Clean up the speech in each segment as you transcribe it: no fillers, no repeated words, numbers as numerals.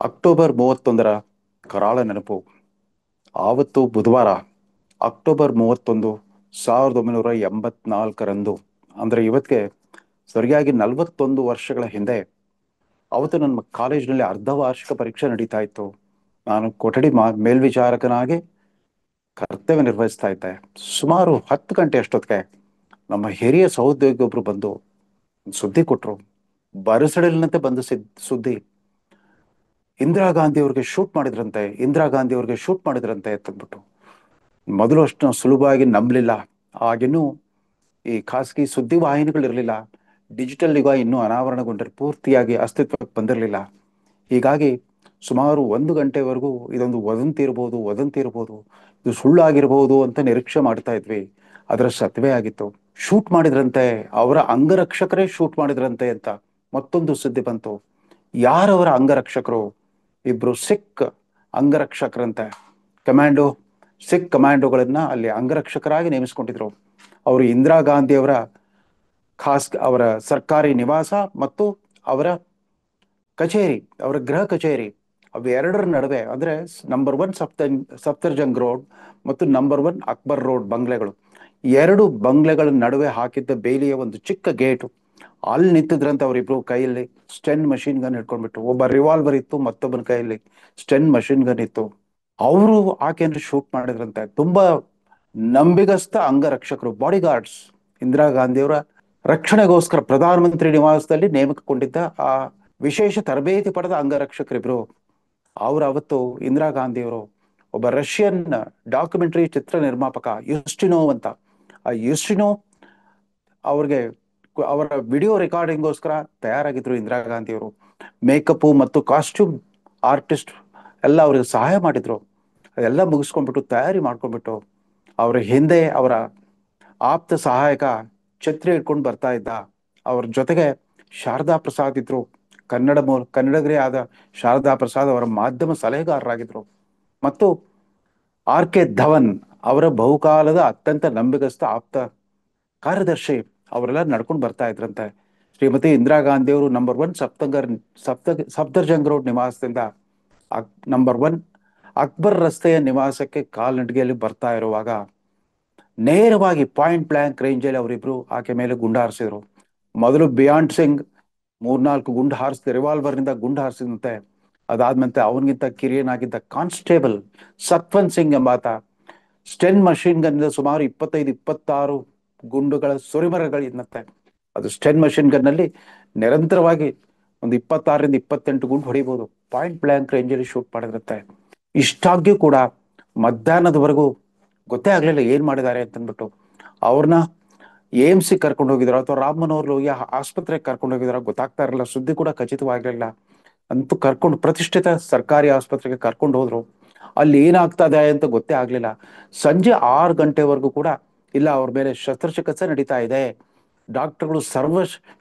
October 31ರ ಕರಾಳ ನೆನಪು. ಆವತ್ತು ಬುಧವಾರ ಅಕ್ಟೋಬರ್ 31 1984ರಂದು, ಅಂದರೆ ಇವತ್ತಿಗೆ ಸರಿಯಾಗಿ 41 ವರ್ಷಗಳ ಹಿಂದೆ. ಅವತ್ತು ನನ್ನ ಕಾಲೇಜಿನಲ್ಲಿ ಅರ್ಧ ವಾರ್ಷಿಕ ಪರೀಕ್ಷೆ ನಡೀತಾ ಇತ್ತು. ನಾನು ಕೊಠಡಿ ಮೇಲ್ವಿಚಾರಕನಾಗಿ ಕರ್ತವ್ಯ ನಿರ್ವಹಿಸ್ತಾ ಇದ್ದೆ. ಸುಮಾರು 10 ಗಂಟೆ ಅಷ್ಟೊತ್ತಿಗೆ ನಮ್ಮ ಹಿರಿಯ ಸಹೋದ್ಯೋಗಿ ಒಬ್ರು ಬಂದು ಸುದ್ದಿ ಕೊಟ್ರು. ಬರಸಡಿಲಿನಂತೆ ಬಂದು ಸುದ್ದಿ, ಇಂದಿರಾ ಗಾಂಧಿ ಅವ್ರಿಗೆ ಶೂಟ್ ಮಾಡಿದ್ರಂತೆ, ಇಂದಿರಾ ಗಾಂಧಿ ಅವ್ರಿಗೆ ಶೂಟ್ ಮಾಡಿದ್ರಂತೆ ಅಂತಂದ್ಬಿಟ್ಟು. ಮೊದಲು ಅಷ್ಟು ನಾವು ಸುಲಭವಾಗಿ ನಂಬಲಿಲ್ಲ. ಆಗಿನ್ನೂ ಈ ಖಾಸಗಿ ಸುದ್ದಿ ವಾಹಿನಿಗಳಿರಲಿಲ್ಲ. ಡಿಜಿಟಲ್ ಯುಗ ಇನ್ನೂ ಪೂರ್ತಿಯಾಗಿ ಅಸ್ತಿತ್ವಕ್ಕೆ ಬಂದಿರಲಿಲ್ಲ. ಹೀಗಾಗಿ ಸುಮಾರು 1 ಗಂಟೆವರೆಗೂ ಇದೊಂದು ವದಂತಿ ಇರ್ಬೋದು, ವದಂತಿ ಇರ್ಬೋದು, ಇದು ಸುಳ್ಳಾಗಿರ್ಬೋದು ಅಂತ ನಿರೀಕ್ಷೆ ಮಾಡ್ತಾ ಇದ್ವಿ. ಅದರ ಸತ್ಯವೇ ಆಗಿತ್ತು. ಶೂಟ್ ಮಾಡಿದ್ರಂತೆ, ಅವರ ಅಂಗರಕ್ಷಕರೇ ಶೂಟ್ ಮಾಡಿದ್ರಂತೆ ಅಂತ ಮತ್ತೊಂದು ಸುದ್ದಿ ಬಂತು. ಯಾರವರ ಅಂಗರಕ್ಷಕರು? ಇಬ್ರು ಸಿಖ್ ಅಂಗರಕ್ಷಕರಂತೆ. ಕಮಾಂಡೋ, ಸಿಖ್ ಕಮಾಂಡೋಗಳನ್ನ ಅಲ್ಲಿ ಅಂಗರಕ್ಷಕರಾಗಿ ನೇಮಿಸ್ಕೊಂಡಿದ್ರು. ಅವರು ಇಂದಿರಾ ಗಾಂಧಿ ಅವರ ಅವರ ಸರ್ಕಾರಿ ನಿವಾಸ ಮತ್ತು ಅವರ ಕಚೇರಿ, ಅವರ ಗೃಹ ಕಚೇರಿ ಅವೆರಡರ ನಡುವೆ, ಅಂದ್ರೆ ನಂಬರ್ 1 ಸಫ್ದರ್ಜಂಗ್ ರೋಡ್ ಮತ್ತು ನಂಬರ್ 1 ಅಕ್ಬರ್ ರೋಡ್ ಬಂಗ್ಲೆಗಳು, ಎರಡು ಬಂಗ್ಲೆಗಳ ನಡುವೆ ಹಾಕಿದ್ದ ಬೇಲಿಯ ಒಂದು ಚಿಕ್ಕ ಗೇಟು. ಅಲ್ಲಿ ನಿಂತಿದ್ರಂತೆ ಅವರಿಬ್ರು, ಕೈಯಲ್ಲಿ ಸ್ಟೆನ್ ಮಷಿನ್ ಗನ್ ಹಿಡ್ಕೊಂಡ್ಬಿಟ್ಟು. ಒಬ್ಬ ರಿವಾಲ್ವರ್ ಇತ್ತು, ಮತ್ತೊಬ್ಬನ ಕೈಯಲ್ಲಿ ಸ್ಟೆನ್ ಮಷಿನ್ ಗನ್ ಇತ್ತು. ಅವರು ಆಕೆಯನ್ನು ಶೂಟ್ ಮಾಡಿದ್ರಂತೆ. ತುಂಬಾ ನಂಬಿಗಸ್ತ ಅಂಗರಕ್ಷಕರು, ಬಾಡಿ ಗಾರ್ಡ್ಸ್, ಇಂದಿರಾ ಗಾಂಧಿಯವರ ರಕ್ಷಣೆಗೋಸ್ಕರ ಪ್ರಧಾನಮಂತ್ರಿ ನಿವಾಸದಲ್ಲಿ ನೇಮಕಗೊಂಡಿದ್ದ ಆ ವಿಶೇಷ ತರಬೇತಿ ಪಡೆದ ಅಂಗರಕ್ಷಕರಿಬ್ರು. ಅವರು ಅವತ್ತು ಇಂದಿರಾ ಗಾಂಧಿಯವರು ಒಬ್ಬ ರಷ್ಯನ್ ಡಾಕ್ಯುಮೆಂಟರಿ ಚಿತ್ರ ನಿರ್ಮಾಪಕ ಯುಸ್ಟಿನೋವ್ ಅಂತ, ಆ ಯುಸ್ಟಿನೋವ್ ಅವ್ರಿಗೆ ಅವರ ವಿಡಿಯೋ ರೆಕಾರ್ಡಿಂಗ್ಗೋಸ್ಕರ ತಯಾರಾಗಿದ್ರು ಇಂದಿರಾ ಗಾಂಧಿಯವರು. ಮೇಕಪ್ ಮತ್ತು ಕಾಸ್ಟ್ಯೂಮ್ ಆರ್ಟಿಸ್ಟ್ ಎಲ್ಲ ಅವ್ರಿಗೆ ಸಹಾಯ ಮಾಡಿದ್ರು. ಅದೆಲ್ಲ ಮುಗಿಸ್ಕೊಂಡ್ಬಿಟ್ಟು, ತಯಾರಿ ಮಾಡ್ಕೊಂಡ್ಬಿಟ್ಟು, ಅವರ ಹಿಂದೆ ಅವರ ಆಪ್ತ ಸಹಾಯಕ ಛತ್ರಿ ಇಟ್ಕೊಂಡು ಬರ್ತಾ ಇದ್ದ. ಅವ್ರ ಜೊತೆಗೆ ಶಾರದಾ ಪ್ರಸಾದ್ ಇದ್ರು. ಕನ್ನಡಗರೇ ಆದ ಶಾರದಾ ಪ್ರಸಾದ್ ಅವರ ಮಾಧ್ಯಮ ಸಲಹೆಗಾರರಾಗಿದ್ರು. ಮತ್ತು R.K. ಧವನ್ ಅವರ ಬಹುಕಾಲದ ಅತ್ಯಂತ ನಂಬಿಗಸ್ತ ಆಪ್ತ ಕಾರ್ಯದರ್ಶಿ. ಅವರೆಲ್ಲ ನಡ್ಕೊಂಡು ಬರ್ತಾ ಇದ್ರಂತೆ. ಶ್ರೀಮತಿ ಇಂದಿರಾ ಗಾಂಧಿ ಅವರು ನಂಬರ್ 1 ಸಫ್ದರ್ಜಂಗ್ ರೋಡ್ ನಿವಾಸದಿಂದ ನಂಬರ್ 1 ಅಕ್ಬರ್ ರಸ್ತೆಯ ನಿವಾಸಕ್ಕೆ ಕಾಲ್ನಡಿಗೆಯಲ್ಲಿ ಬರ್ತಾ ಇರುವಾಗ ನೇರವಾಗಿ ಪಾಯಿಂಟ್ ಬ್ಲಾಂಕ್ ರೇಂಜಲ್ಲಿ ಅವರಿಬ್ರು ಆಕೆ ಮೇಲೆ ಗುಂಡು ಹಾರಿಸಿದ್ರು. ಮೊದಲು ಬಿಯಾಂಡ್ ಸಿಂಗ್ 3-4 ಗುಂಡು ಹಾರಿಸಿದ, ರಿವಾಲ್ವರ್ನಿಂದ ಗುಂಡು ಹಾರಿಸಿದಂತೆ. ಅದಾದ್ಮೇಲೆ ಅವನಿಗಿಂತ ಕಿರಿಯನಾಗಿದ್ದ ಕಾನ್ಸ್ಟೇಬಲ್ ಸತ್ವಂತ್ ಸಿಂಗ್ ಎಂಬಾತ ಸ್ಟೆನ್ ಮಷಿನ್ ಗನ್ ಸುಮಾರು 25-26 ಗುಂಡುಗಳ ಸುರಿಮರಗಳಿದ್ದಂತೆ. ಅದು ಸ್ಟೆನ್ ಮಷಿನ್ ಗನ್ ನಲ್ಲಿ ನಿರಂತರವಾಗಿ ಒಂದು 26-28 ಗುಂಡು ಹೊಡಿಬಹುದು. ಪಾಯಿಂಟ್ ಬ್ಲಾಂಕ್ ರೇಂಜಲ್ಲಿ ಶೂಟ್ ಮಾಡಿದ್ರಂತೆ. ಇಷ್ಟಾಗ್ಯೂ ಕೂಡ ಮಧ್ಯಾಹ್ನದವರೆಗೂ ಗೊತ್ತೇ ಆಗ್ಲಿಲ್ಲ ಏನ್ ಮಾಡಿದ್ದಾರೆ ಅಂತಂದ್ಬಿಟ್ಟು. ಅವ್ರನ್ನ AMC ಕರ್ಕೊಂಡು ಹೋಗಿದ್ರು ಅಥವಾ ರಾಮ್ ಮನೋಹರ್ ಲೋಹಿಯಾ ಆಸ್ಪತ್ರೆಗೆ ಕರ್ಕೊಂಡು ಹೋಗಿದಾರೋ ಗೊತ್ತಾಗ್ತಾ ಇರಲಿಲ್ಲ. ಸುದ್ದಿ ಕೂಡ ಖಚಿತವಾಗಿರಲಿಲ್ಲ. ಅಂತೂ ಕರ್ಕೊಂಡು ಪ್ರತಿಷ್ಠಿತ ಸರ್ಕಾರಿ ಆಸ್ಪತ್ರೆಗೆ ಕರ್ಕೊಂಡು ಹೋದ್ರು. ಅಲ್ಲಿ ಏನಾಗ್ತಾ ಇದೆ ಅಂತ ಗೊತ್ತೇ ಆಗ್ಲಿಲ್ಲ. ಸಂಜೆ 6 ಗಂಟೆವರೆಗೂ ಕೂಡ ಇಲ್ಲ, ಅವ್ರ ಮೇಲೆ ಶಸ್ತ್ರಚಿಕಿತ್ಸೆ ನಡೀತಾ ಇದೆ, ಡಾಕ್ಟರ್ಗಳು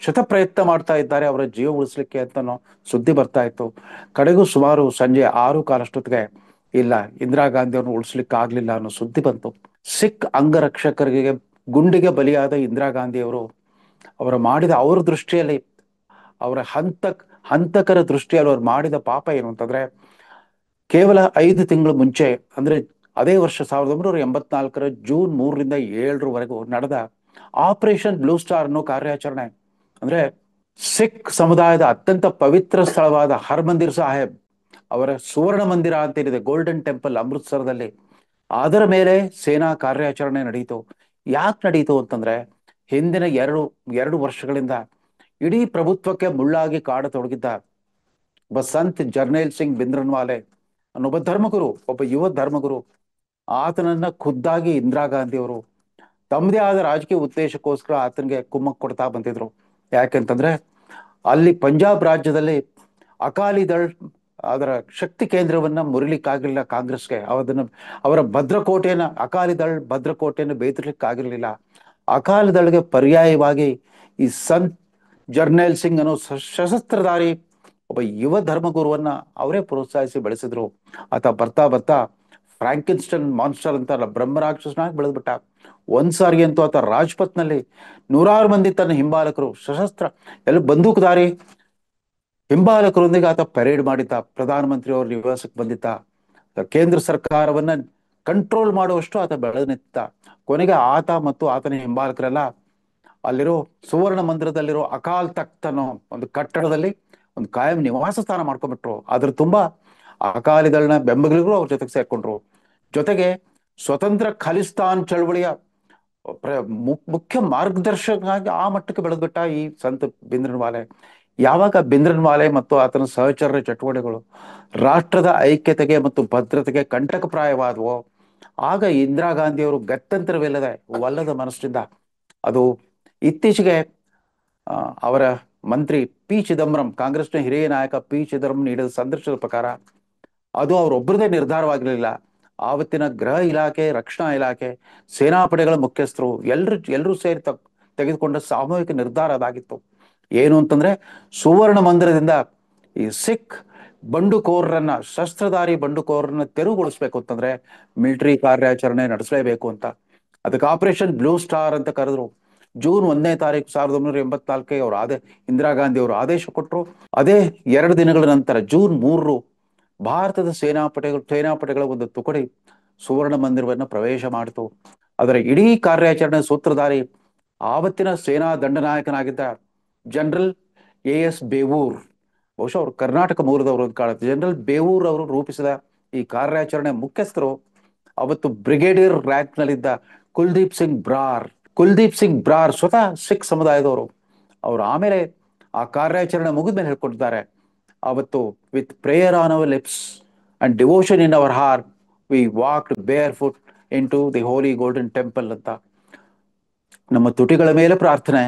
ಶತ ಪ್ರಯತ್ನ ಮಾಡ್ತಾ ಇದ್ದಾರೆ ಅವರ ಜೀವ ಉಳಿಸ್ಲಿಕ್ಕೆ ಅಂತ ಸುದ್ದಿ ಬರ್ತಾ ಇತ್ತು. ಕಡೆಗೂ ಸುಮಾರು ಸಂಜೆ 6:15 ಇಲ್ಲ, ಇಂದಿರಾ ಗಾಂಧಿ ಅವ್ರನ್ನ ಉಳಿಸ್ಲಿಕ್ಕೆ ಆಗ್ಲಿಲ್ಲ ಅನ್ನೋ ಸುದ್ದಿ ಬಂತು. ಸಿಖ್ ಅಂಗರಕ್ಷಕರಿಗೆ ಗುಂಡಿಗೆ ಬಲಿಯಾದ ಇಂದಿರಾ ಗಾಂಧಿ ಅವರು ಅವರ ದೃಷ್ಟಿಯಲ್ಲಿ, ಅವರ ಹಂತಕರ ದೃಷ್ಟಿಯಲ್ಲಿ ಅವ್ರು ಮಾಡಿದ ಪಾಪ ಏನು ಅಂತಂದ್ರೆ, ಕೇವಲ 5 ತಿಂಗಳು ಮುಂಚೆ, ಅಂದ್ರೆ ಅದೇ ವರ್ಷ 1984ರ ಜೂನ್ 3ರಿಂದ 7ರವರೆಗೂ ನಡೆದ ಆಪರೇಷನ್ ಬ್ಲೂ ಸ್ಟಾರ್ ಅನ್ನೋ ಕಾರ್ಯಾಚರಣೆ, ಅಂದ್ರೆ ಸಿಖ್ ಸಮುದಾಯದ ಅತ್ಯಂತ ಪವಿತ್ರ ಸ್ಥಳವಾದ ಹರ್ಮಂದಿರ್ ಸಾಹೇಬ್, ಅವರ ಸುವರ್ಣ ಮಂದಿರ ಅಂತ ಏನಿದೆ, ಗೋಲ್ಡನ್ ಟೆಂಪಲ್ ಅಮೃತ್ಸರದಲ್ಲಿ, ಅದರ ಮೇಲೆ ಸೇನಾ ಕಾರ್ಯಾಚರಣೆ ನಡೀತು. ಯಾಕೆ ನಡೀತು ಅಂತಂದ್ರೆ, ಹಿಂದಿನ ಎರಡು ವರ್ಷಗಳಿಂದ ಇಡೀ ಪ್ರಭುತ್ವಕ್ಕೆ ಮುಳ್ಳಾಗಿ ಕಾಡತೊಡಗಿದ್ದ ಒಬ್ಬ ಸಂತ್ ಜರ್ನೈಲ್ ಸಿಂಗ್ ಭಿಂದ್ರನ್ವಾಲೆ ಅನ್ನೊಬ್ಬ ಧರ್ಮಗುರು, ಒಬ್ಬ ಯುವ ಧರ್ಮಗುರು, ಆತನನ್ನ ಖುದ್ದಾಗಿ ಇಂದಿರಾ ಗಾಂಧಿ ಅವರು ತಮ್ಮದೇ ಆದ ರಾಜಕೀಯ ಉದ್ದೇಶಕ್ಕೋಸ್ಕರ ಆತನಿಗೆ ಕುಮ್ಮಕ್ ಕೊಡ್ತಾ ಬಂದಿದ್ರು. ಯಾಕೆಂತಂದ್ರೆ ಅಲ್ಲಿ ಪಂಜಾಬ್ ರಾಜ್ಯದಲ್ಲಿ ಅಕಾಲಿ ದಳ್ ಅದರ ಶಕ್ತಿ ಕೇಂದ್ರವನ್ನ ಮುರಿಲಿಕ್ಕಾಗಿರ್ಲಿಲ್ಲ ಕಾಂಗ್ರೆಸ್ಗೆ. ಅವರ ಭದ್ರಕೋಟೆಯನ್ನ, ಅಕಾಲಿ ದಳ್ ಭದ್ರಕೋಟೆಯನ್ನು ಬೇತಿರ್ಲಿಕ್ಕಾಗಿರ್ಲಿಲ್ಲ. ಅಕಾಲಿ ದಳ್ಗೆ ಪರ್ಯಾಯವಾಗಿ ಈ ಸಂತ್ ಜರ್ನೈಲ್ ಸಿಂಗ್ ಅನ್ನೋ ಸಶಸ್ತ್ರಧಾರಿ ಒಬ್ಬ ಯುವ ಧರ್ಮಗುರುವನ್ನ ಅವರೇ ಪ್ರೋತ್ಸಾಹಿಸಿ ಬೆಳೆಸಿದ್ರು. ಆತ ಬರ್ತಾ ಬರ್ತಾ ಫ್ರಾಂಕಿನ್ಸ್ಟನ್ ಮಾನ್ಸ್ಟರ್ ಅಂತ ಬ್ರಹ್ಮರಾಕ್ಷಸನಾಗಿ ಬೆಳೆದ್ಬಿಟ್ಟ. ಒಂದ್ಸಾರಿ ಅಂತೂ ಆತ ರಾಜ್ಪಥ್ನಲ್ಲಿ 100 ಮಂದಿ ತನ್ನ ಹಿಂಬಾಲಕರು, ಸಶಸ್ತ್ರ, ಎಲ್ಲ ಬಂದೂಕುದಾರಿ ಹಿಂಬಾಲಕರೊಂದಿಗೆ ಆತ ಪರೇಡ್ ಮಾಡಿದ್ದ, ಪ್ರಧಾನಮಂತ್ರಿ ಅವ್ರ ನಿವಾಸಕ್ಕೆ ಬಂದಿದ್ದ, ಕೇಂದ್ರ ಸರ್ಕಾರವನ್ನ ಕಂಟ್ರೋಲ್ ಮಾಡುವಷ್ಟು ಆತ ಬೆಳೆದು ನಿಂತ. ಕೊನೆಗೆ ಆತ ಮತ್ತು ಆತನ ಹಿಂಬಾಲಕರೆಲ್ಲ ಅಲ್ಲಿರೋ ಸುವರ್ಣ ಮಂದಿರದಲ್ಲಿರೋ ಅಕಾಲ್ ತಖ್ತ್ ಅನ್ನೋ ಒಂದು ಕಟ್ಟಡದಲ್ಲಿ ಒಂದು ಕಾಯಂ ನಿವಾಸ ಸ್ಥಾನ ಮಾಡ್ಕೊಂಡ್ಬಿಟ್ರು. ಅದ್ರ ತುಂಬಾ ಅಕಾಲಿದಳನ ಬೆಂಬಲಿಗರು ಅವ್ರ ಜೊತೆಗೆ ಸೇರ್ಕೊಂಡ್ರು. ಜೊತೆಗೆ ಸ್ವತಂತ್ರ ಖಲಿಸ್ತಾನ್ ಚಳವಳಿಯ ಮುಖ್ಯ ಮಾರ್ಗದರ್ಶಕನಾಗಿ ಆ ಮಟ್ಟಕ್ಕೆ ಬೆಳೆದ್ಬಿಟ್ಟ ಈ ಸಂತ ಭಿಂದ್ರನ್ವಾಲೆ. ಯಾವಾಗ ಭಿಂದ್ರನ್ವಾಲೆ ಮತ್ತು ಆತನ ಸಹಚರರ ಚಟುವಟಿಕೆಗಳು ರಾಷ್ಟ್ರದ ಐಕ್ಯತೆಗೆ ಮತ್ತು ಭದ್ರತೆಗೆ ಕಂಟಕಪ್ರಾಯವಾದವೋ, ಆಗ ಇಂದಿರಾ ಗಾಂಧಿಯವರು ಗತ್ಯಂತರವಿಲ್ಲದೆ ಒಲ್ಲದ ಮನಸ್ಸಿನಿಂದ, ಅದು ಇತ್ತೀಚೆಗೆ ಅವರ ಮಂತ್ರಿ ಪಿ ಚಿದಂಬರಂ, ಕಾಂಗ್ರೆಸ್ನ ಹಿರಿಯ ನಾಯಕ ಪಿ ಚಿದಂಬರಂ ನೀಡಿದ ಸಂದರ್ಶನದ ಪ್ರಕಾರ ಅದು ಅವರೊಬ್ಬರದೇ ನಿರ್ಧಾರವಾಗಿರಲಿಲ್ಲ. ಆವತ್ತಿನ ಗೃಹ ಇಲಾಖೆ, ರಕ್ಷಣಾ ಇಲಾಖೆ, ಸೇನಾಪಡೆಗಳ ಮುಖ್ಯಸ್ಥರು ಎಲ್ಲರೂ ಸೇರಿ ತೆಗೆದುಕೊಂಡ ಸಾಮೂಹಿಕ ನಿರ್ಧಾರ ಅದಾಗಿತ್ತು. ಏನು ಅಂತಂದ್ರೆ, ಸುವರ್ಣ ಮಂದಿರದಿಂದ ಈ ಸಿಖ್ ಬಂಡುಕೋರರನ್ನ, ಶಸ್ತ್ರಧಾರಿ ಬಂಡುಕೋರರನ್ನ ತೆರವುಗೊಳಿಸ್ಬೇಕು ಅಂತಂದ್ರೆ ಮಿಲಿಟರಿ ಕಾರ್ಯಾಚರಣೆ ನಡೆಸಲೇಬೇಕು ಅಂತ. ಅದಕ್ಕೆ ಆಪರೇಷನ್ ಬ್ಲೂ ಸ್ಟಾರ್ ಅಂತ ಕರೆದ್ರು. ಜೂನ್ 1ನೇ ತಾರೀಕು 1984 ಅವರು ಇಂದಿರಾ ಗಾಂಧಿ ಅವರು ಆದೇಶ ಕೊಟ್ಟರು. ಅದೇ 2 ದಿನಗಳ ನಂತರ ಜೂನ್ 3 ಭಾರತದ ಸೇನಾಪಡೆಗಳ ಒಂದು ತುಕಡಿ ಸುವರ್ಣ ಮಂದಿರವನ್ನು ಪ್ರವೇಶ ಮಾಡಿತು. ಅದರ ಇಡೀ ಕಾರ್ಯಾಚರಣೆ ಸೂತ್ರಧಾರಿ ಆವತ್ತಿನ ಸೇನಾ ದಂಡನಾಯಕನಾಗಿದ್ದ ಜನರಲ್ ಎಸ್ ಬೇವೂರ್, ಬಹುಶಃ ಅವರು ಕರ್ನಾಟಕ ಮೂಲದವರು ಅಂತ ಕಾಣುತ್ತೆ. ಜನರಲ್ ಬೇವೂರ್ ಅವರು ರೂಪಿಸಿದ ಈ ಕಾರ್ಯಾಚರಣೆ ಮುಖ್ಯಸ್ಥರು ಅವತ್ತು ಬ್ರಿಗೇಡಿಯರ್ ರ್ಯಾಂಕ್ ನಲ್ಲಿದ್ದ ಕುಲ್ದೀಪ್ ಸಿಂಗ್ ಬ್ರಾರ್ ಸ್ವತಃ ಸಿಖ್ ಸಮುದಾಯದವರು. ಅವರು ಆಮೇಲೆ ಆ ಕಾರ್ಯಾಚರಣೆ ಮುಗಿದ ಮೇಲೆ ಹೇಳ್ಕೊಟ್ಟಿದ್ದಾರೆ, ಅವತ್ತು with prayer on our lips and devotion in our heart we walked barefoot into the holy Golden Temple ಅಂತ. ನಮ್ಮ ತುಟಿಗಳ ಮೇಲೆ ಪ್ರಾರ್ಥನೆ,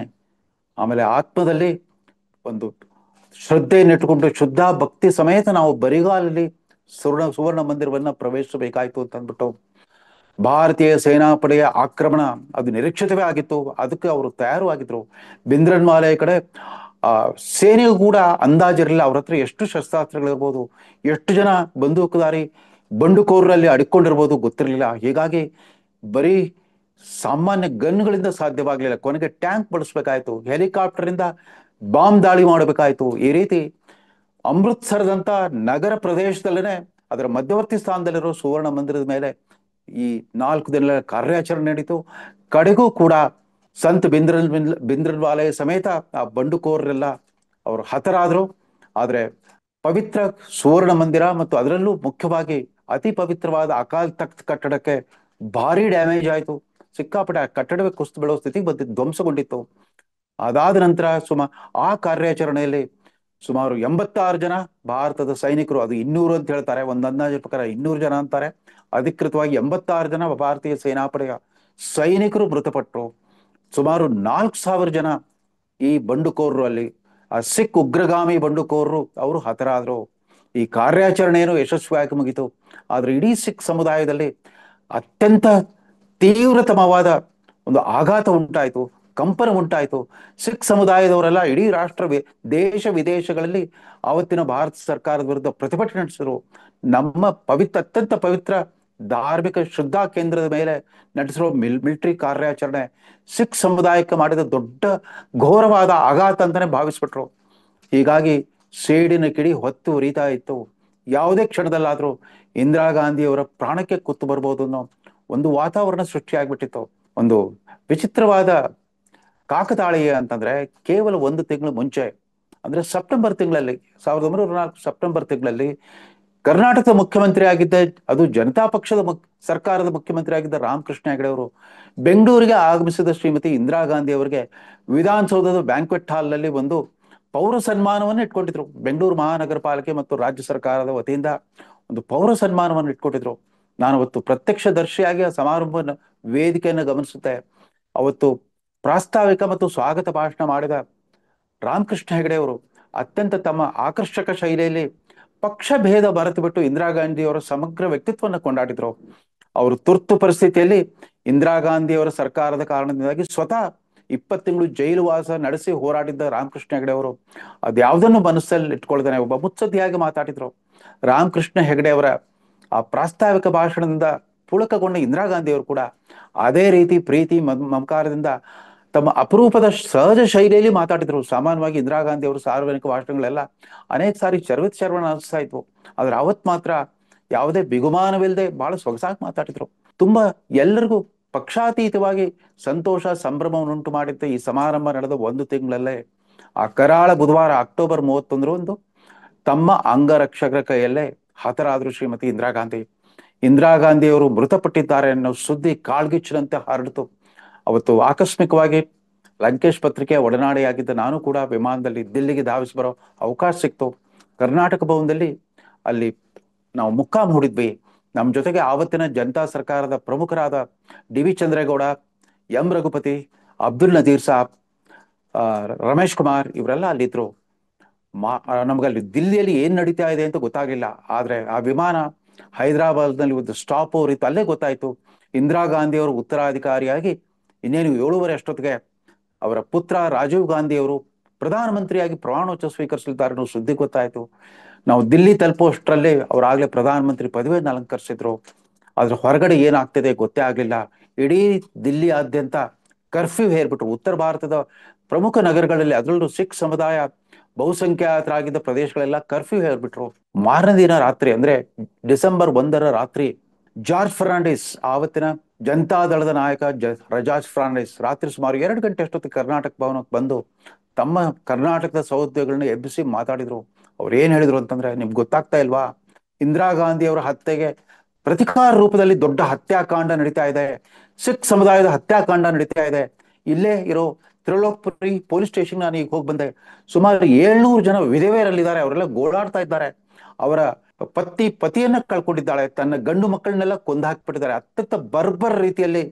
ಆಮೇಲೆ ಆತ್ಮದಲ್ಲಿ ಒಂದು ಶ್ರದ್ಧೆಯನ್ನಿಟ್ಟುಕೊಂಡು ಶುದ್ಧ ಭಕ್ತಿ ಸಮೇತ ನಾವು ಬರಿಗಾಲಲ್ಲಿ ಸುವರ್ಣ ಮಂದಿರವನ್ನ ಪ್ರವೇಶಿಸಬೇಕಾಯ್ತು ಅಂತ ಅಂದ್ಬಿಟ್ಟು, ಭಾರತೀಯ ಸೇನಾಪಡೆಯ ಆಕ್ರಮಣ ಅದು ನಿರೀಕ್ಷಿತವೇ ಆಗಿತ್ತು. ಅದಕ್ಕೆ ಅವರು ತಯಾರು ಆಗಿದ್ರು. ಭಿಂದ್ರನ್ವಾಲೆ ಕಡೆ ಸೇನೆಗೂ ಕೂಡ ಅಂದಾಜಿರಲಿಲ್ಲ ಅವ್ರ ಹತ್ರ ಎಷ್ಟು ಶಸ್ತ್ರಾಸ್ತ್ರಗಳಿರ್ಬೋದು, ಎಷ್ಟು ಜನ ಬಂದೂಕುದಾರಿ ಬಂಡುಕೋರರಲ್ಲಿ ಅಡ್ಕೊಂಡಿರ್ಬೋದು ಗೊತ್ತಿರಲಿಲ್ಲ. ಹೀಗಾಗಿ ಬರೀ ಸಾಮಾನ್ಯ ಗನ್ಗಳಿಂದ ಸಾಧ್ಯವಾಗಲಿಲ್ಲ. ಕೊನೆಗೆ ಟ್ಯಾಂಕ್ ಬಳಸಬೇಕಾಯ್ತು, ಹೆಲಿಕಾಪ್ಟರ್ ಇಂದ ಬಾಂಬ್ ದಾಳಿ ಮಾಡಬೇಕಾಯ್ತು. ಈ ರೀತಿ ಅಮೃತ್ಸರದಂತ ನಗರ ಪ್ರದೇಶದಲ್ಲೇ ಅದರ ಮಧ್ಯವರ್ತಿ ಸ್ಥಾನದಲ್ಲಿರೋ ಸುವರ್ಣ ಮಂದಿರದ ಮೇಲೆ ಈ 4 ದಿನಗಳ ಕಾರ್ಯಾಚರಣೆ ನಡೀತು. ಕಡೆಗೂ ಕೂಡ ಸಂತ್ ಭಿಂದ್ರನ್ವಾಲೆ ಸಮೇತ ಆ ಬಂಡುಕೋರರೆಲ್ಲ ಅವರು ಹತರಾದ್ರು. ಆದ್ರೆ ಪವಿತ್ರ ಸುವರ್ಣ ಮಂದಿರ ಮತ್ತು ಅದರಲ್ಲೂ ಮುಖ್ಯವಾಗಿ ಅತಿ ಪವಿತ್ರವಾದ ಅಕಾಲ್ ತಖ್ತ್ ಕಟ್ಟಡಕ್ಕೆ ಭಾರಿ ಡ್ಯಾಮೇಜ್ ಆಯಿತು. ಸಿಕ್ಕಾಪಟ್ಟೆ ಆ ಕಟ್ಟಡವೇ ಕುಸಿದು ಬೀಳೋ ಸ್ಥಿತಿಗೆ ಬಂದಿದ್ದು, ಧ್ವಂಸಗೊಂಡಿತ್ತು. ಅದಾದ ನಂತರ ಆ ಕಾರ್ಯಾಚರಣೆಯಲ್ಲಿ ಸುಮಾರು 86 ಜನ ಭಾರತದ ಸೈನಿಕರು, ಅದು 200 ಅಂತ ಹೇಳ್ತಾರೆ, ಒಂದು ಅಂದಾಜು ಪ್ರಕಾರ 200 ಜನ ಅಂತಾರೆ, ಅಧಿಕೃತವಾಗಿ 86 ಜನ ಭಾರತೀಯ ಸೇನಾಪಡೆಯ ಸೈನಿಕರು ಮೃತಪಟ್ಟರು. ಸುಮಾರು 4,000 ಜನ ಈ ಬಂಡುಕೋರರು, ಅಲ್ಲಿ ಆ ಸಿಖ್ ಉಗ್ರಗಾಮಿ ಬಂಡುಕೋರರು ಅವರು ಹತರಾದ್ರು. ಈ ಕಾರ್ಯಾಚರಣೆಯನ್ನು ಯಶಸ್ವಿಯಾಗಿ ಮುಗಿತು. ಆದ್ರೆ ಇಡೀ ಸಿಖ್ ಸಮುದಾಯದಲ್ಲಿ ಅತ್ಯಂತ ತೀವ್ರತಮವಾದ ಒಂದು ಆಘಾತ ಉಂಟಾಯಿತು, ಕಂಪನ ಉಂಟಾಯಿತು. ಸಿಖ್ ಸಮುದಾಯದವರೆಲ್ಲ ಇಡೀ ದೇಶ ವಿದೇಶಗಳಲ್ಲಿ ಆವತ್ತಿನ ಭಾರತ ಸರ್ಕಾರದ ವಿರುದ್ಧ ಪ್ರತಿಭಟನೆ ನಡೆಸಿದ್ರು. ನಮ್ಮ ಅತ್ಯಂತ ಪವಿತ್ರ ಧಾರ್ಮಿಕ ಶ್ರದ್ಧಾ ಕೇಂದ್ರದ ಮೇಲೆ ನಡೆಸಿರೋ ಮಿಲಿಟರಿ ಕಾರ್ಯಾಚರಣೆ ಸಿಖ್ ಸಮುದಾಯಕ್ಕೆ ಮಾಡಿದ ದೊಡ್ಡ ಘೋರವಾದ ಆಘಾತ ಅಂತಾನೆ ಭಾವಿಸ್ಬಿಟ್ರು. ಹೀಗಾಗಿ ಸೇಡಿನ ಕಿಡಿ ಹೊತ್ತು ಉರಿತಾ ಇತ್ತು. ಯಾವುದೇ ಕ್ಷಣದಲ್ಲಾದ್ರೂ ಇಂದಿರಾ ಗಾಂಧಿಯವರ ಪ್ರಾಣಕ್ಕೆ ಕುತ್ತು ಬರ್ಬೋದು ಅನ್ನೋ ಒಂದು ವಾತಾವರಣ ಸೃಷ್ಟಿಯಾಗ್ಬಿಟ್ಟಿತ್ತು. ಒಂದು ವಿಚಿತ್ರವಾದ ಕಾಕತಾಳೀಯ ಅಂತಂದ್ರೆ, ಕೇವಲ 1 ತಿಂಗಳು ಮುಂಚೆ, ಅಂದ್ರೆ ಸೆಪ್ಟೆಂಬರ್ ತಿಂಗಳಲ್ಲಿ 1904 ಸೆಪ್ಟೆಂಬರ್ ತಿಂಗಳಲ್ಲಿ ಕರ್ನಾಟಕದ ಮುಖ್ಯಮಂತ್ರಿ ಆಗಿದ್ದ, ಅದು ಜನತಾ ಪಕ್ಷದ ಸರ್ಕಾರದ ಮುಖ್ಯಮಂತ್ರಿ ಆಗಿದ್ದ ರಾಮಕೃಷ್ಣ ಹೆಗಡೆ ಅವರು ಬೆಂಗಳೂರಿಗೆ ಆಗಮಿಸಿದ ಶ್ರೀಮತಿ ಇಂದಿರಾ ಗಾಂಧಿ ಅವರಿಗೆ ವಿಧಾನಸೌಧದ ಬ್ಯಾಂಕ್ವೆಟ್ ಹಾಲ್ ನಲ್ಲಿ ಒಂದು ಪೌರ ಸನ್ಮಾನವನ್ನು ಇಟ್ಕೊಂಡಿದ್ರು. ಬೆಂಗಳೂರು ಮಹಾನಗರ ಪಾಲಿಕೆ ಮತ್ತು ರಾಜ್ಯ ಸರ್ಕಾರದ ವತಿಯಿಂದ ಒಂದು ಪೌರ ಸನ್ಮಾನವನ್ನು ಇಟ್ಕೊಂಡಿದ್ರು. ನಾನು ಅವತ್ತು ಪ್ರತ್ಯಕ್ಷದರ್ಶಿಯಾಗಿ ಆ ಸಮಾರಂಭ ವೇದಿಕೆಯನ್ನು ಗಮನಿಸುತ್ತೆ. ಅವತ್ತು ಪ್ರಾಸ್ತಾವಿಕ ಮತ್ತು ಸ್ವಾಗತ ಭಾಷಣ ಮಾಡಿದ ರಾಮಕೃಷ್ಣ ಹೆಗಡೆ ಅವರು ಅತ್ಯಂತ ತಮ್ಮ ಆಕರ್ಷಕ ಶೈಲಿಯಲ್ಲಿ ಪಕ್ಷ ಭೇದ ಮರೆತು ಬಿಟ್ಟು ಇಂದಿರಾ ಗಾಂಧಿಯವರ ಸಮಗ್ರ ವ್ಯಕ್ತಿತ್ವವನ್ನು ಕೊಂಡಾಡಿದ್ರು. ಅವರು ತುರ್ತು ಪರಿಸ್ಥಿತಿಯಲ್ಲಿ ಇಂದಿರಾ ಗಾಂಧಿಯವರ ಸರ್ಕಾರದ ಕಾರಣದಿಂದಾಗಿ ಸ್ವತಃ 20 ತಿಂಗಳು ಜೈಲು ವಾಸ ನಡೆಸಿ ಹೋರಾಡಿದ್ದ ರಾಮಕೃಷ್ಣ ಹೆಗಡೆ ಅವರು ಅದ್ಯಾವುದನ್ನು ಮನಸ್ಸಲ್ಲಿ ಇಟ್ಕೊಳ್ತಾನೆ ಒಬ್ಬ ಮುತ್ಸದ್ದಿಯಾಗಿ ಮಾತಾಡಿದ್ರು. ರಾಮಕೃಷ್ಣ ಹೆಗಡೆ ಅವರ ಆ ಪ್ರಾಸ್ತಾವಿಕ ಭಾಷಣದಿಂದ ಪುಳಕಗೊಂಡ ಇಂದಿರಾ ಗಾಂಧಿಯವರು ಕೂಡ ಅದೇ ರೀತಿ ಪ್ರೀತಿ ಮಮಕಾರದಿಂದ ತಮ್ಮ ಅಪರೂಪದ ಸಹಜ ಶೈಲಿಯಲ್ಲಿ ಮಾತಾಡಿದ್ರು. ಸಾಮಾನ್ಯವಾಗಿ ಇಂದಿರಾ ಗಾಂಧಿ ಅವರು ಸಾರ್ವಜನಿಕ ಭಾಷಣಗಳೆಲ್ಲ ಅನೇಕ ಸಾರಿ ಶರವಣ ಅನಿಸ್ತಾ ಇದ್ವು. ಆದ್ರೆ ಅವತ್ ಮಾತ್ರ ಯಾವುದೇ ಬಿಗುಮಾನವಿಲ್ಲದೆ ಬಹಳ ಸೊಗಸಾಗಿ ಮಾತಾಡಿದ್ರು. ತುಂಬಾ ಎಲ್ಲರಿಗೂ ಪಕ್ಷಾತೀತವಾಗಿ ಸಂತೋಷ ಸಂಭ್ರಮವನ್ನುಂಟು ಮಾಡಿದ್ದ ಈ ಸಮಾರಂಭ ನಡೆದ ಒಂದು ತಿಂಗಳಲ್ಲೇ ಆ ಕರಾಳ ಬುಧವಾರ ಅಕ್ಟೋಬರ್ 31 ತಮ್ಮ ಅಂಗರಕ್ಷಕರ ಕೈಯಲ್ಲೇ ಹತರಾದ್ರು ಶ್ರೀಮತಿ ಇಂದಿರಾ ಗಾಂಧಿ. ಇಂದಿರಾ ಗಾಂಧಿಯವರು ಮೃತಪಟ್ಟಿದ್ದಾರೆ ಅನ್ನೋ ಸುದ್ದಿ ಕಾಳ್ಗಿಚ್ಚಿನಂತೆ ಹರಡಿತು. ಅವತ್ತು ಆಕಸ್ಮಿಕವಾಗಿ ಲಂಕೇಶ್ ಪತ್ರಿಕೆ ಒಡನಾಡಿಯಾಗಿದ್ದ ನಾನು ಕೂಡ ವಿಮಾನದಲ್ಲಿ ದಿಲ್ಲಿಗೆ ಧಾವಿಸಿ ಬರೋ ಅವಕಾಶ ಸಿಕ್ತು. ಕರ್ನಾಟಕ ಭವನದಲ್ಲಿ ಅಲ್ಲಿ ನಾವು ಮುಕ್ಕಾಂ ಹೂಡಿದ್ವಿ. ನಮ್ಮ ಜೊತೆಗೆ ಆವತ್ತಿನ ಜನತಾ ಸರ್ಕಾರದ ಪ್ರಮುಖರಾದ ಡಿ.ವಿ. ಚಂದ್ರೇಗೌಡ, ಎಂ ರಘುಪತಿ, ಅಬ್ದುಲ್ ನಜೀರ್ ಸಾಬ್, ರಮೇಶ್ ಕುಮಾರ್ ಇವರೆಲ್ಲ ಅಲ್ಲಿದ್ರು. ನಮಗಲ್ಲಿ ದಿಲ್ಲಿಯಲ್ಲಿ ಏನ್ ನಡೀತಾ ಇದೆ ಅಂತ ಗೊತ್ತಾಗ್ಲಿಲ್ಲ. ಆದ್ರೆ ಆ ವಿಮಾನ ಹೈದರಾಬಾದ್ನಲ್ಲಿ ಒಂದು ಸ್ಟಾಪ್ ಓವರ್ ಇತ್ತು. ಅಲ್ಲೇ ಗೊತ್ತಾಯ್ತು ಇಂದಿರಾ ಗಾಂಧಿ ಅವರು ಉತ್ತರಾಧಿಕಾರಿಯಾಗಿ ಇನ್ನೇನು 7:30 ಅಷ್ಟೊತ್ತಿಗೆ ಅವರ ಪುತ್ರ ರಾಜೀವ್ ಗಾಂಧಿ ಅವರು ಪ್ರಧಾನಮಂತ್ರಿಯಾಗಿ ಪ್ರಮಾಣವಚನ ಸ್ವೀಕರಿಸಲಿದ್ದಾರೆ ಅನ್ನೋ ಸುದ್ದಿ ಗೊತ್ತಾಯ್ತು. ನಾವು ದಿಲ್ಲಿ ತಲುಪುವಷ್ಟರಲ್ಲಿ ಅವರಾಗ್ಲೇ ಪ್ರಧಾನಮಂತ್ರಿ ಪದವಿಯನ್ನು ಅಲಂಕರಿಸಿದ್ರು. ಆದ್ರೆ ಹೊರಗಡೆ ಏನಾಗ್ತಿದೆ ಗೊತ್ತೇ ಆಗ್ಲಿಲ್ಲ. ಇಡೀ ದಿಲ್ಲಿಯಾದ್ಯಂತ ಕರ್ಫ್ಯೂ ಹೇರ್ಬಿಟ್ರು. ಉತ್ತರ ಭಾರತದ ಪ್ರಮುಖ ನಗರಗಳಲ್ಲಿ, ಅದರಲ್ಲೂ ಸಿಖ್ ಸಮುದಾಯ ಬಹುಸಂಖ್ಯಾತರಾಗಿದ್ದ ಪ್ರದೇಶಗಳೆಲ್ಲ ಕರ್ಫ್ಯೂ ಹೇರ್ಬಿಟ್ರು. ಮಾರನೇ ದಿನ ರಾತ್ರಿ ಅಂದ್ರೆ ಡಿಸೆಂಬರ್ 1ರ ರಾತ್ರಿ ಜಾರ್ಜ್ ಫರ್ನಾಂಡಿಸ್, ಆವತ್ತಿನ ಜನತಾದಳದ ನಾಯಕ ರಜಾಜ್ ಫರ್ನಾಂಡಿಸ್, ರಾತ್ರಿ ಸುಮಾರು 2 ಗಂಟೆ ಅಷ್ಟೊತ್ತಿಗೆ ಕರ್ನಾಟಕ ಭವನಕ್ಕೆ ಬಂದು ತಮ್ಮ ಕರ್ನಾಟಕದ ಸಹೋದ್ಯೋಗಿಗಳನ್ನ ಎಬ್ಬಿಸಿ ಮಾತಾಡಿದ್ರು. ಅವ್ರು ಏನ್ ಹೇಳಿದ್ರು ಅಂತಂದ್ರೆ, ನಿಮ್ಗೆ ಗೊತ್ತಾಗ್ತಾ ಇಲ್ವಾ, ಇಂದಿರಾ ಗಾಂಧಿ ಅವರ ಹತ್ಯೆಗೆ ಪ್ರತಿಕಾರ ರೂಪದಲ್ಲಿ ದೊಡ್ಡ ಹತ್ಯಾಕಾಂಡ ನಡೀತಾ ಇದೆ, ಸಿಖ್ ಸಮುದಾಯದ ಹತ್ಯಾಕಾಂಡ ನಡೀತಾ ಇದೆ. ಇಲ್ಲೇ ಇರೋ ತ್ರಿಲೋಕ್ಪುರಿ ಪೊಲೀಸ್ ಸ್ಟೇಷನ್ ನಾನು ಈಗ ಹೋಗಿ ಬಂದೆ. ಸುಮಾರು 700 ಜನ ವಿಧವೆಯರಲ್ಲಿದ್ದಾರೆ. ಅವರೆಲ್ಲ ಗೋಳಾಡ್ತಾ ಇದ್ದಾರೆ. ಅವರ ಪತಿಯನ್ನ ಕಳ್ಕೊಂಡಿದ್ದಾಳೆ, ತನ್ನ ಗಂಡು ಮಕ್ಕಳನ್ನೆಲ್ಲ ಕೊಂದು ಹಾಕ್ಬಿಟ್ಟಿದ್ದಾರೆ. ಅತ್ಯಂತ ಬರ್ಬರ್ ರೀತಿಯಲ್ಲಿ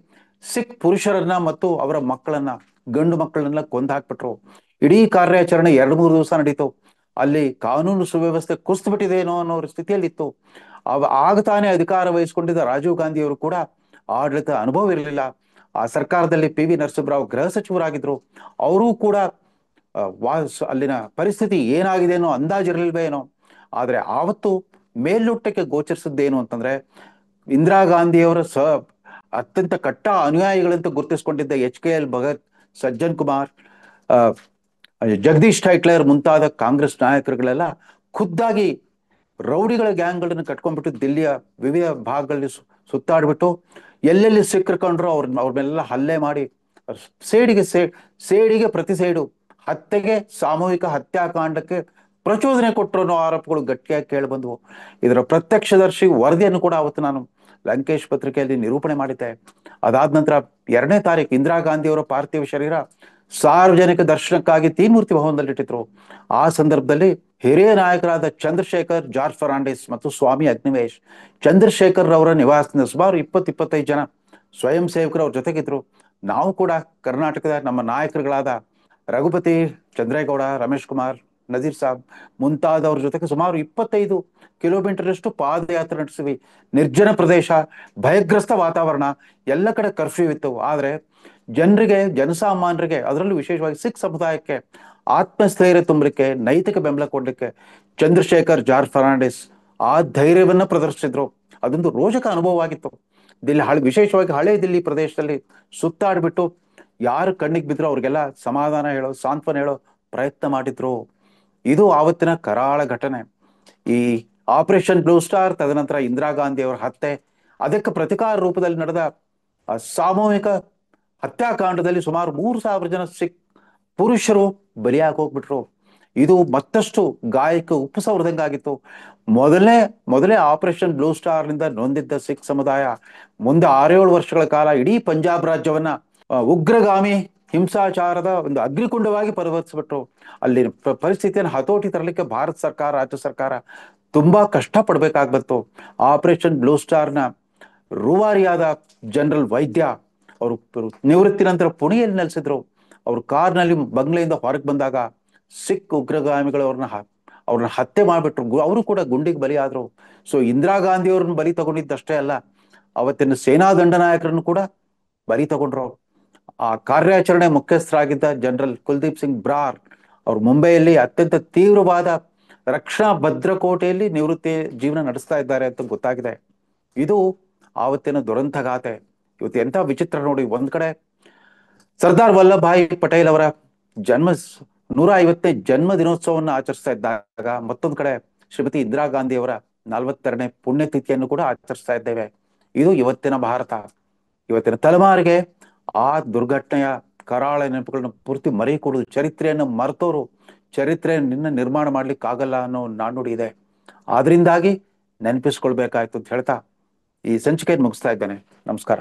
ಸಿಖ್ ಪುರುಷರನ್ನ ಮತ್ತು ಅವರ ಮಕ್ಕಳನ್ನ, ಗಂಡು ಮಕ್ಕಳನ್ನೆಲ್ಲ ಕೊಂದು ಹಾಕ್ಬಿಟ್ರು. ಇಡೀ ಕಾರ್ಯಾಚರಣೆ 2-3 ದಿವಸ ನಡೀತು. ಅಲ್ಲಿ ಕಾನೂನು ಸುವ್ಯವಸ್ಥೆ ಕುಸಿದು ಬಿಟ್ಟಿದೇನೋ ಅನ್ನೋ ಸ್ಥಿತಿಯಲ್ಲಿತ್ತು. ಆಗ ತಾನೇ ಅಧಿಕಾರ ವಹಿಸಿಕೊಂಡಿದ್ದ ರಾಜೀವ್ ಗಾಂಧಿ ಅವರು ಕೂಡ ಆಡಳಿತ ಅನುಭವ ಇರಲಿಲ್ಲ. ಆ ಸರ್ಕಾರದಲ್ಲಿ ಪಿ.ವಿ. ನರಸಿಂಹರಾವ್ ಗೃಹ ಸಚಿವರಾಗಿದ್ರು. ಅವರೂ ಕೂಡ ಅಲ್ಲಿನ ಪರಿಸ್ಥಿತಿ ಏನಾಗಿದೆ ಅನ್ನೋ ಅಂದಾಜಿರಲಿಲ್ವೇ ಏನೋ. ಆದ್ರೆ ಆವತ್ತು ಮೇಲ್ನೋಟಕ್ಕೆ ಗೋಚರಿಸಿದ್ದೇನು ಅಂತಂದ್ರೆ, ಇಂದಿರಾ ಗಾಂಧಿಯವರ ಅತ್ಯಂತ ಕಟ್ಟ ಅನುಯಾಯಿಗಳಂತ ಗುರುತಿಸಿಕೊಂಡಿದ್ದ HKL ಭಗತ್, ಸಜ್ಜನ್ ಕುಮಾರ್, ಜಗದೀಶ್ ಟೈಟ್ಲರ್ ಮುಂತಾದ ಕಾಂಗ್ರೆಸ್ ನಾಯಕರುಗಳೆಲ್ಲ ಖುದ್ದಾಗಿ ರೌಡಿಗಳ ಗ್ಯಾಂಗ್ಗಳನ್ನು ಕಟ್ಕೊಂಡ್ಬಿಟ್ಟು ದಿಲ್ಲಿಯ ವಿವಿಧ ಭಾಗಗಳಲ್ಲಿ ಸುತ್ತಾಡ್ಬಿಟ್ಟು ಎಲ್ಲೆಲ್ಲಿ ಸಿಕ್ಕರ್ಕೊಂಡ್ರು ಅವ್ರ ಮೇಲೆಲ್ಲ ಹಲ್ಲೆ ಮಾಡಿ ಸೇಡಿಗೆ ಪ್ರತಿ ಸೇಡು, ಹತ್ಯೆಗೆ, ಸಾಮೂಹಿಕ ಹತ್ಯಾಕಾಂಡಕ್ಕೆ ಪ್ರಚೋದನೆ ಕೊಟ್ಟರು ಅನ್ನೋ ಆರೋಪಗಳು ಗಟ್ಟಿಯಾಗಿ ಕೇಳಿ ಬಂದವು. ಇದರ ಪ್ರತ್ಯಕ್ಷದರ್ಶಿ ವರದಿಯನ್ನು ಕೂಡ ಅವತ್ತು ನಾನು ಲಂಕೇಶ್ ಪತ್ರಿಕೆಯಲ್ಲಿ ನಿರೂಪಣೆ ಮಾಡಿದ್ದೆ. ಅದಾದ ನಂತರ 2ನೇ ತಾರೀಕು ಇಂದಿರಾ ಗಾಂಧಿ ಅವರ ಪಾರ್ಥಿವ ಶರೀರ ಸಾರ್ವಜನಿಕ ದರ್ಶನಕ್ಕಾಗಿ ತೀನ್ಮೂರ್ತಿ ಭವನದಲ್ಲಿ ಇಟ್ಟಿದ್ರು. ಆ ಸಂದರ್ಭದಲ್ಲಿ ಹಿರಿಯ ನಾಯಕರಾದ ಚಂದ್ರಶೇಖರ್, ಜಾರ್ಜ್ ಫರ್ನಾಂಡಿಸ್ ಮತ್ತು ಸ್ವಾಮಿ ಅಗ್ನಿವೇಶ್, ಚಂದ್ರಶೇಖರ್ ಅವರ ನಿವಾಸದಿಂದ ಸುಮಾರು 20-25 ಜನ ಸ್ವಯಂ ಸೇವಕರು ಅವ್ರ ಜೊತೆಗಿದ್ರು. ನಾವು ಕೂಡ ಕರ್ನಾಟಕದ ನಮ್ಮ ನಾಯಕರುಗಳಾದ ರಘುಪತಿ, ಚಂದ್ರೇಗೌಡ, ರಮೇಶ್ ಕುಮಾರ್, ನಜೀರ್ ಸಾಬ್ ಮುಂತಾದವ್ರ ಜೊತೆಗೆ ಸುಮಾರು 25 ಕಿಲೋಮೀಟರ್ ಅಷ್ಟು ಪಾದಯಾತ್ರೆ ನಡೆಸಿವಿ. ನಿರ್ಜನ ಪ್ರದೇಶ, ಭಯಗ್ರಸ್ತ ವಾತಾವರಣ, ಎಲ್ಲ ಕಡೆ ಕರ್ಫ್ಯೂ ಇತ್ತು. ಆದ್ರೆ ಜನರಿಗೆ, ಜನಸಾಮಾನ್ಯರಿಗೆ, ಅದರಲ್ಲೂ ವಿಶೇಷವಾಗಿ ಸಿಖ್ ಸಮುದಾಯಕ್ಕೆ ಆತ್ಮಸ್ಥೈರ್ಯ ತುಂಬಲಿಕ್ಕೆ, ನೈತಿಕ ಬೆಂಬಲ ಕೊಡ್ಲಿಕ್ಕೆ ಚಂದ್ರಶೇಖರ್, ಜಾರ್ಜ್ ಫರ್ನಾಂಡಿಸ್ ಆ ಧೈರ್ಯವನ್ನ ಪ್ರದರ್ಶಿಸಿದ್ರು. ಅದೊಂದು ರೋಚಕ ಅನುಭವವಾಗಿತ್ತು. ವಿಶೇಷವಾಗಿ ಹಳೆ ದಿಲ್ಲಿ ಪ್ರದೇಶದಲ್ಲಿ ಸುತ್ತಾಡ್ಬಿಟ್ಟು ಯಾರು ಕಣ್ಣಿಗೆ ಬಿದ್ರು ಅವ್ರಿಗೆಲ್ಲ ಸಮಾಧಾನ ಹೇಳೋ, ಸಾಂತ್ವನ ಹೇಳೋ ಪ್ರಯತ್ನ ಮಾಡಿದ್ರು. ಇದು ಆವತ್ತಿನ ಕರಾಳ ಘಟನೆ. ಈ ಆಪರೇಷನ್ ಬ್ಲೂ ಸ್ಟಾರ್, ತದನಂತರ ಇಂದಿರಾ ಗಾಂಧಿ ಅವರ ಹತ್ಯೆ, ಅದಕ್ಕೆ ಪ್ರತಿಕಾರ ರೂಪದಲ್ಲಿ ನಡೆದ ಸಾಮೂಹಿಕ ಹತ್ಯಾಕಾಂಡದಲ್ಲಿ ಸುಮಾರು 3,000 ಜನ ಸಿಖ್ ಪುರುಷರು ಬಲಿಯಾಗಿ ಹೋಗ್ಬಿಟ್ರು. ಇದು ಮತ್ತಷ್ಟು ಗಾಯಕ್ಕೆ ಉಪ್ಪು ಸವರದಂಗಾಗಿತ್ತು. ಮೊದಲೇ ಆಪರೇಷನ್ ಬ್ಲೂ ಸ್ಟಾರ್ ನಿಂದ ನೊಂದಿದ್ದ ಸಿಖ್ ಸಮುದಾಯ ಮುಂದೆ 6-7 ವರ್ಷಗಳ ಕಾಲ ಇಡೀ ಪಂಜಾಬ್ ರಾಜ್ಯವನ್ನ ಉಗ್ರಗಾಮಿ ಹಿಂಸಾಚಾರದ ಒಂದು ಅಗ್ನಿಕುಂಡವಾಗಿ ಪರಿವರ್ತಿಸ್ಬಿಟ್ರು. ಅಲ್ಲಿ ಪರಿಸ್ಥಿತಿಯನ್ನು ಹತೋಟಿ ತರಲಿಕ್ಕೆ ಭಾರತ ಸರ್ಕಾರ, ರಾಜ್ಯ ಸರ್ಕಾರ ತುಂಬಾ ಕಷ್ಟ ಪಡ್ಬೇಕಾಗ್ಬತ್ತು. ಆಪರೇಷನ್ ಬ್ಲೂ ಸ್ಟಾರ್ನ ರೂವಾರಿಯಾದ ಜನರಲ್ ವೈದ್ಯ ಅವರು ನಿವೃತ್ತಿ ನಂತರ ಪುಣೆಯಲ್ಲಿ ನೆಲೆಸಿದ್ರು. ಅವ್ರ ಕಾರ್ನಲ್ಲಿ ಬಂಗ್ಲೆಯಿಂದ ಹೊರಗೆ ಬಂದಾಗ ಸಿಖ್ ಉಗ್ರಗಾಮಿಗಳು ಅವ್ರನ್ನ ಹತ್ಯೆ ಮಾಡ್ಬಿಟ್ರು. ಅವರು ಕೂಡ ಗುಂಡಿಗೆ ಬಲಿ ಆದ್ರು. ಸೊ ಇಂದಿರಾ ಗಾಂಧಿ ಅವ್ರನ್ನ ಬಲಿ ತಗೊಂಡಿದ್ದಷ್ಟೇ ಅಲ್ಲ, ಅವತ್ತಿನ ಸೇನಾ ದಂಡನಾಯಕರನ್ನು ಕೂಡ ಬಲಿ ತಗೊಂಡ್ರು. ಆ ಕಾರ್ಯಾಚರಣೆ ಮುಖ್ಯಸ್ಥರಾಗಿದ್ದ ಜನರಲ್ ಕುಲ್ದೀಪ್ ಸಿಂಗ್ ಬ್ರಾರ್ ಅವರು ಮುಂಬೈಯಲ್ಲಿ ಅತ್ಯಂತ ತೀವ್ರವಾದ ರಕ್ಷಣಾ ಭದ್ರಕೋಟೆಯಲ್ಲಿ ನಿವೃತ್ತಿ ಜೀವನ ನಡೆಸ್ತಾ ಇದ್ದಾರೆ ಅಂತ ಗೊತ್ತಾಗಿದೆ. ಇದು ಆವತ್ತಿನ ದುರಂತ ಗಾಥೆ. ಇವತ್ತು ಎಂಥ ವಿಚಿತ್ರ ನೋಡಿ, ಒಂದ್ ಕಡೆ ಸರ್ದಾರ್ ವಲ್ಲಭಾಯಿ ಪಟೇಲ್ ಅವರ ಜನ್ಮ 150ನೇ ಜನ್ಮ ದಿನೋತ್ಸವವನ್ನು ಆಚರಿಸ್ತಾ ಇದ್ದಾಗ ಮತ್ತೊಂದು ಕಡೆ ಶ್ರೀಮತಿ ಇಂದಿರಾ ಗಾಂಧಿ ಅವರ 42ನೇ ಪುಣ್ಯತಿಥಿಯನ್ನು ಕೂಡ ಆಚರಿಸ್ತಾ ಇದ್ದೇವೆ. ಇದು ಇವತ್ತಿನ ಭಾರತ. ಇವತ್ತಿನ ತಲೆಮಾರಿಗೆ ಆ ದುರ್ಘಟನೆಯ ಕರಾಳ ನೆನಪುಗಳನ್ನ ಪೂರ್ತಿ ಮರೆಯಕೂಡದು. ಚರಿತ್ರೆಯನ್ನು ಮರೆತೋರು ಚರಿತ್ರೆಯನ್ನ ನಿರ್ಮಾಣ ಮಾಡ್ಲಿಕ್ಕೆ ಆಗಲ್ಲ ಅನ್ನೋ ನಾಣ್ಣುಡಿ ಇದೆ. ಆದ್ರಿಂದಾಗಿ ನೆನಪಿಸ್ಕೊಳ್ಬೇಕಾಯ್ತು ಅಂತ ಹೇಳ್ತಾ ಈ ಸಂಚಿಕೆಯನ್ನು ಮುಗಿಸ್ತಾ ಇದ್ದೇನೆ. ನಮಸ್ಕಾರ.